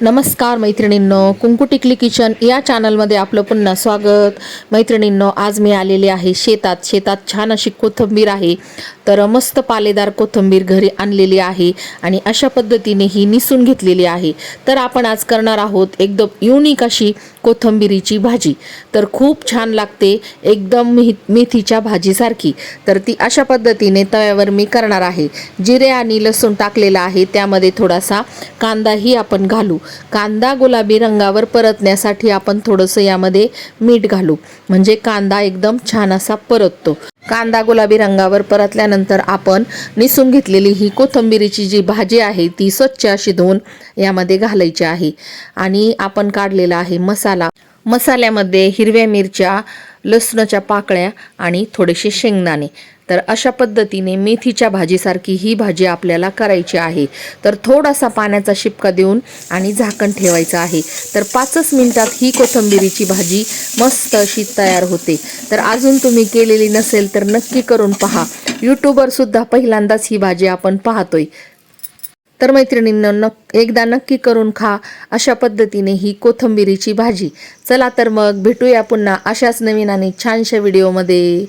नमस्कार मैत्रिणींनो, कुंकू टिकली किचन या चॅनलमध्ये आपलं पुन्हा स्वागत। मैत्रिणींनो, आज मी आलेली आहे शेतात छान अशी कोथिंबीर आहे। तर मस्त पालेदार कोथिंबीर घरी आणलेली आहे आणि अशा पद्धतीने ही निसून घेतलेली आहे। तर आपण आज करणार आहोत एकदम युनिक अशी कोथिंबीरीची भाजी। तर खूप छान लागते, एकदम मेथीच्या भाजीसारखी। तर ती अशा पद्धतीने तव्यावर मी करणार आहे। जिरे आणि लसूण टाकलेला आहे, त्यामध्ये थोडासा कांदाही आपण घालू। कांदा गुलाबी रंगावर परतण्यासाठी आपण थोडंसं यामध्ये मीठ घालू, म्हणजे कांदा एकदम छान असा परततो। कांदा गुलाबी रंगावर परतल्यानंतर आपण निसून घेतलेली ही कोथिंबीरीची जी भाजी आहे ती स्वच्छ अशी धुवून यामध्ये घालायची आहे। आणि आपण काढलेला आहे मसाला। मसाल्यामध्ये हिरव्या मिरच्या, लसणाच्या पाकळ्या आणि थोडेसे शेंगदाणे। तर अशा पद्धतीने मेथीच्या भाजीसारखी ही भाजी आपल्याला करायची आहे। तर थोडासा पाण्याचा शिपका देऊन आणि झाकण ठेवायचं आहे। तर 5 मिनिटात ही कोथिंबीरीची भाजी मस्त अशी तयार होते। तर अजून तुम्ही केलेली नसेल तर नक्की करून पहा। यूट्यूबवर सुद्धा पहिल्यांदाच ही भाजी आपण पाहतोय। तर मैत्रिणींनो, एकदा नक्की करून खा अशा पद्धतीने ही कोथिंबीरीची भाजी। चला तर मग भेटूया पुन्हा अशाच नवीन आणि छानशा व्हिडिओमध्ये।